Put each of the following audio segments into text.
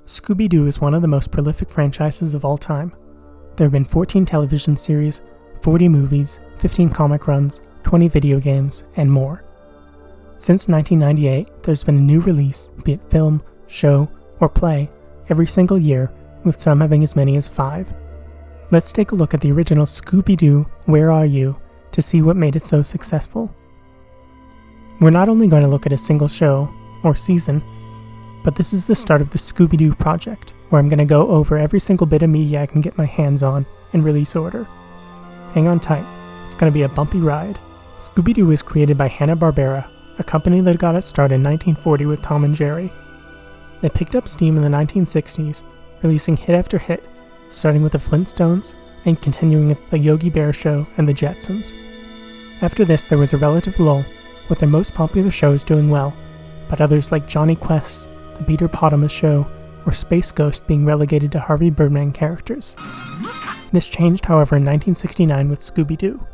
Scooby-Doo is one of the most prolific franchises of all time. There have been 14 television series, 40 movies, 15 comic runs, 20 video games, and more. Since 1998, there's been a new release, be it film, show, or play, every single year, with some having as many as 5. Let's take a look at the original Scooby-Doo Where Are You to see what made it so successful. We're not only going to look at a single show, or season, but this is the start of the Scooby-Doo Project, where I'm going to go over every single bit of media I can get my hands on in release order. Hang on tight, it's going to be a bumpy ride. Scooby-Doo was created by Hanna-Barbera, a company that got its start in 1940 with Tom and Jerry. It picked up steam in the 1960s, releasing hit after hit, starting with the Flintstones and continuing with the Yogi Bear Show and the Jetsons. After this, there was a relative lull, with their most popular shows doing well, but others like Johnny Quest, The Peter-Potamus Show, or Space Ghost being relegated to Harvey Birdman characters. This changed, however, in 1969 with Scooby-Doo.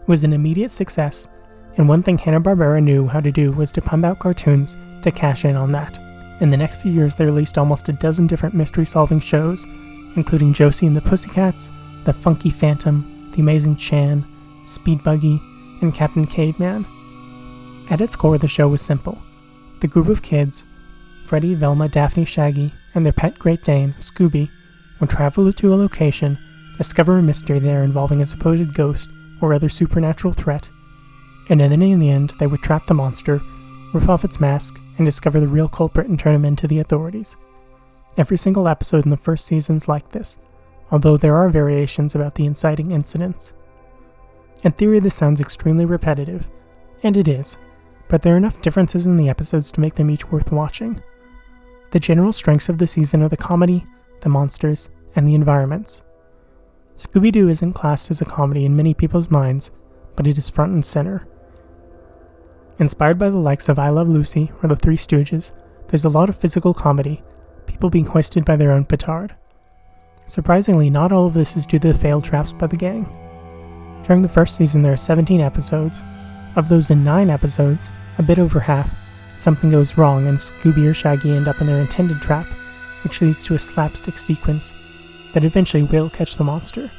It was an immediate success, and one thing Hanna-Barbera knew how to do was to pump out cartoons to cash in on that. In the next few years, they released almost a dozen different mystery-solving shows, including Josie and the Pussycats, The Funky Phantom, The Amazing Chan, Speed Buggy, and Captain Caveman. At its core, the show was simple. The group of kids, Freddy, Velma, Daphne, Shaggy, and their pet Great Dane, Scooby, would travel to a location, discover a mystery there involving a supposed ghost or other supernatural threat, and then in the end, they would trap the monster, rip off its mask, and discover the real culprit and turn him into the authorities. Every single episode in the first season's like this, although there are variations about the inciting incidents. In theory, this sounds extremely repetitive, and it is, but there are enough differences in the episodes to make them each worth watching. The general strengths of the season are the comedy, the monsters, and the environments. Scooby-Doo isn't classed as a comedy in many people's minds, but it is front and center. Inspired by the likes of I Love Lucy or The Three Stooges, there's a lot of physical comedy, people being hoisted by their own petard. Surprisingly, not all of this is due to the failed traps by the gang. During the first season, there are 17 episodes. Of those in 9 episodes, a bit over half, something goes wrong and Scooby or Shaggy end up in their intended trap, which leads to a slapstick sequence that eventually will catch the monster.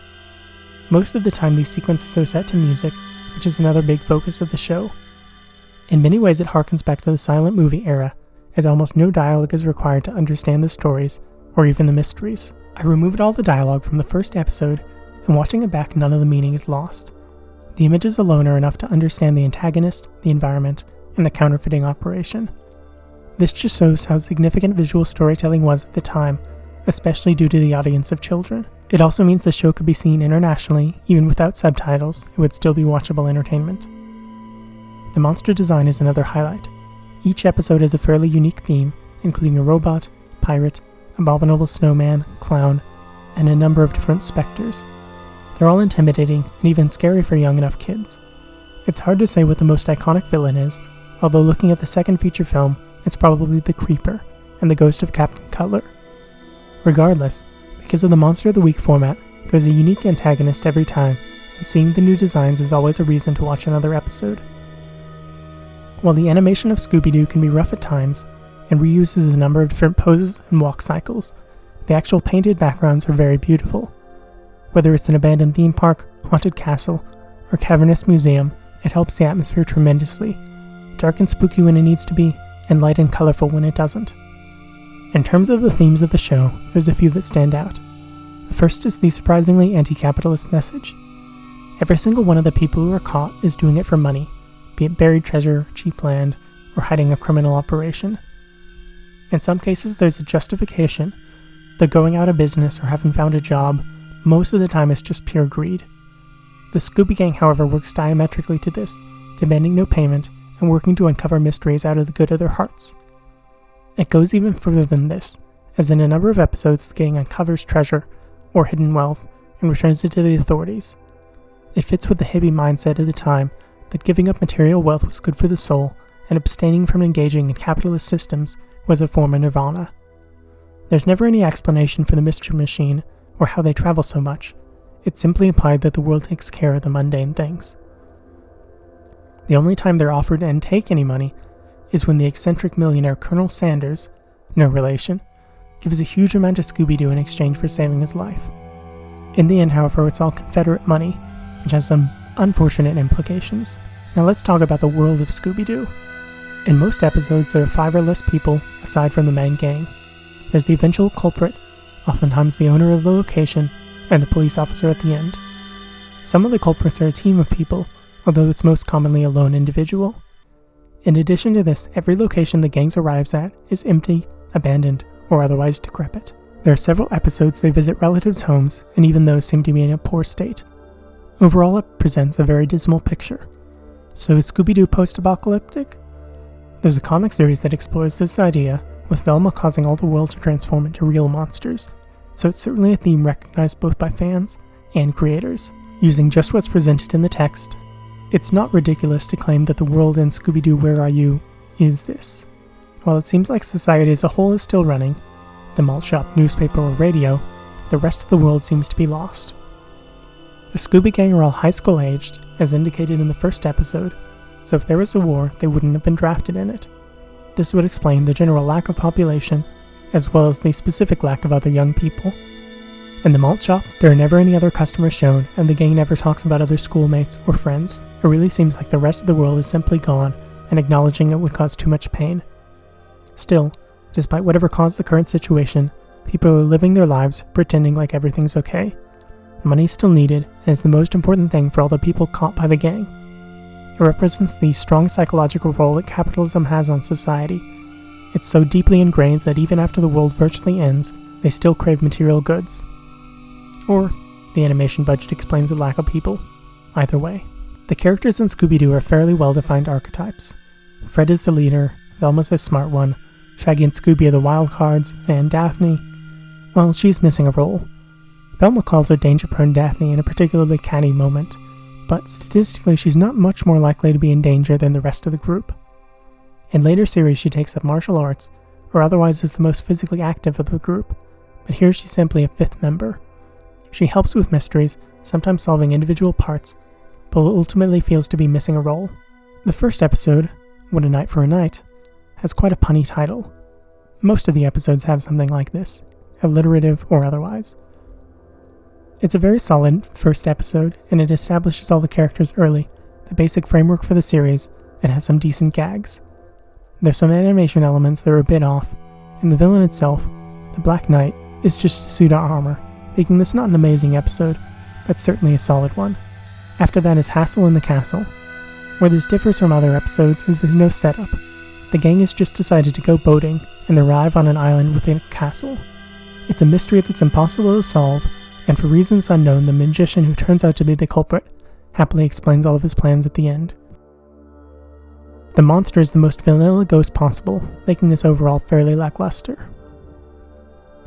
Most of the time, these sequences are set to music, which is another big focus of the show. In many ways, it harkens back to the silent movie era, as almost no dialogue is required to understand the stories, or even the mysteries. I removed all the dialogue from the first episode, and watching it back, none of the meaning is lost. The images alone are enough to understand the antagonist, the environment, and the counterfeiting operation. This just shows how significant visual storytelling was at the time, especially due to the audience of children. It also means the show could be seen internationally, even without subtitles, it would still be watchable entertainment. The monster design is another highlight. Each episode has a fairly unique theme, including a robot, pirate, abominable snowman, clown, and a number of different specters. They're all intimidating and even scary for young enough kids. It's hard to say what the most iconic villain is, although looking at the second feature film, it's probably the Creeper and the ghost of Captain Cutler. Regardless, because of the Monster of the Week format, there's a unique antagonist every time, and seeing the new designs is always a reason to watch another episode. While the animation of Scooby-Doo can be rough at times, and reuses a number of different poses and walk cycles, the actual painted backgrounds are very beautiful. Whether it's an abandoned theme park, haunted castle, or cavernous museum, it helps the atmosphere tremendously. Dark and spooky when it needs to be, and light and colorful when it doesn't. In terms of the themes of the show, there's a few that stand out. The first is the surprisingly anti-capitalist message. Every single one of the people who are caught is doing it for money, be it buried treasure, cheap land, or hiding a criminal operation. In some cases, there's a justification. They're going out of business or having found a job. Most of the time, it's just pure greed. The Scooby Gang, however, works diametrically to this, demanding no payment and working to uncover mysteries out of the good of their hearts. It goes even further than this, as in a number of episodes, the gang uncovers treasure or hidden wealth and returns it to the authorities. It fits with the hippie mindset of the time that giving up material wealth was good for the soul and abstaining from engaging in capitalist systems was a form of nirvana. There's never any explanation for the mystery machine or how they travel so much. It's simply implied that the world takes care of the mundane things. The only time they're offered and take any money is when the eccentric millionaire Colonel Sanders, no relation, gives a huge amount to Scooby-Doo in exchange for saving his life. In the end, however, it's all Confederate money, which has some unfortunate implications. Now let's talk about the world of Scooby-Doo. In most episodes, there are 5 or less people aside from the main gang. There's the eventual culprit, oftentimes the owner of the location, and the police officer at the end. Some of the culprits are a team of people, although it's most commonly a lone individual. In addition to this, every location the gang arrives at is empty, abandoned, or otherwise decrepit. There are several episodes they visit relatives' homes, and even those seem to be in a poor state. Overall, it presents a very dismal picture. So is Scooby-Doo post-apocalyptic? There's a comic series that explores this idea, with Velma causing all the world to transform into real monsters, so it's certainly a theme recognized both by fans and creators. Using just what's presented in the text, it's not ridiculous to claim that the world in Scooby-Doo Where Are You is this. While it seems like society as a whole is still running, the malt shop, newspaper, or radio, the rest of the world seems to be lost. The Scooby Gang are all high school aged, as indicated in the first episode, so if there was a war, they wouldn't have been drafted in it. This would explain the general lack of population, as well as the specific lack of other young people. In the malt shop, there are never any other customers shown, and the gang never talks about other schoolmates or friends. It really seems like the rest of the world is simply gone, and acknowledging it would cause too much pain. Still, despite whatever caused the current situation, people are living their lives pretending like everything's okay. Money's still needed, and is the most important thing for all the people caught by the gang. It represents the strong psychological role that capitalism has on society. It's so deeply ingrained that even after the world virtually ends, they still crave material goods. Or, the animation budget explains the lack of people. Either way. The characters in Scooby-Doo are fairly well-defined archetypes. Fred is the leader, Velma's the smart one, Shaggy and Scooby are the wild cards, and Daphne, well, she's missing a role. Velma calls her danger-prone Daphne in a particularly catty moment, but statistically she's not much more likely to be in danger than the rest of the group. In later series she takes up martial arts, or otherwise is the most physically active of the group, but here she's simply a 5th member. She helps with mysteries, sometimes solving individual parts, but ultimately feels to be missing a role. The first episode, What a Night for a Night, has quite a punny title. Most of the episodes have something like this, alliterative or otherwise. It's a very solid first episode, and it establishes all the characters early, the basic framework for the series, and has some decent gags. There's some animation elements that are a bit off, and the villain itself, the Black Knight, is just a suit of armor, making this not an amazing episode, but certainly a solid one. After that is Hassle in the Castle. Where this differs from other episodes is there's no setup. The gang has just decided to go boating and arrive on an island within a castle. It's a mystery that's impossible to solve, and for reasons unknown, the magician who turns out to be the culprit happily explains all of his plans at the end. The monster is the most vanilla ghost possible, making this overall fairly lackluster.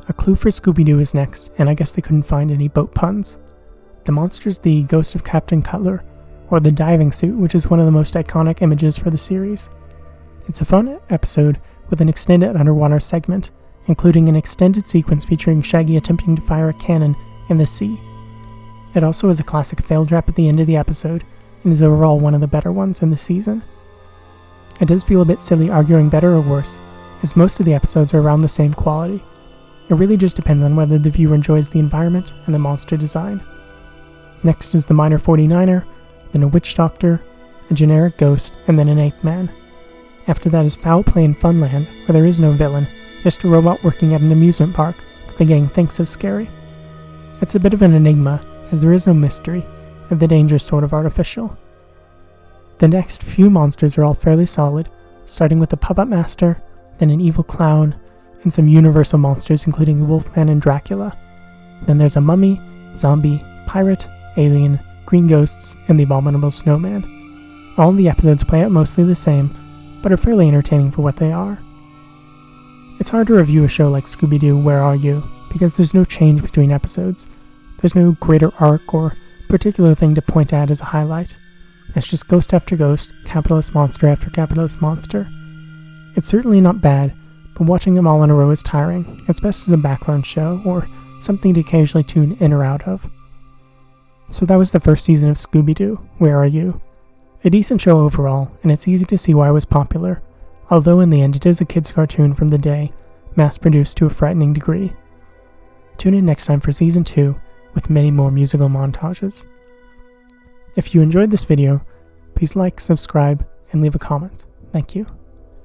A clue for Scooby-Doo is next, and I guess they couldn't find any boat puns. The monster's the ghost of Captain Cutler, or the diving suit, which is one of the most iconic images for the series. It's a fun episode with an extended underwater segment, including an extended sequence featuring Shaggy attempting to fire a cannon in the sea. It also has a classic fail trap at the end of the episode, and is overall one of the better ones in the season. It does feel a bit silly arguing better or worse, as most of the episodes are around the same quality. It really just depends on whether the viewer enjoys the environment and the monster design. Next is the Minor 49er, then a Witch Doctor, a generic ghost, and then an 8th man. After that is Foul Play in Funland, where there is no villain, just a robot working at an amusement park that the gang thinks is scary. It's a bit of an enigma, as there is no mystery, and the danger is sort of artificial. The next few monsters are all fairly solid, starting with the Puppet Master, then an evil clown, and some universal monsters including the Wolfman and Dracula. Then there's a mummy, zombie, pirate, alien, green ghosts, and the Abominable Snowman. All the episodes play out mostly the same, but are fairly entertaining for what they are. It's hard to review a show like Scooby-Doo Where Are You, because there's no change between episodes. There's no greater arc or particular thing to point at as a highlight. It's just ghost after ghost, capitalist monster after capitalist monster. It's certainly not bad, but watching them all in a row is tiring. It's best as a background show, or something to occasionally tune in or out of. So that was the first season of Scooby-Doo, Where Are You? A decent show overall, and it's easy to see why it was popular, although in the end it is a kid's cartoon from the day, mass-produced to a frightening degree. Tune in next time for Season 2 with many more musical montages. If you enjoyed this video, please like, subscribe, and leave a comment. Thank you.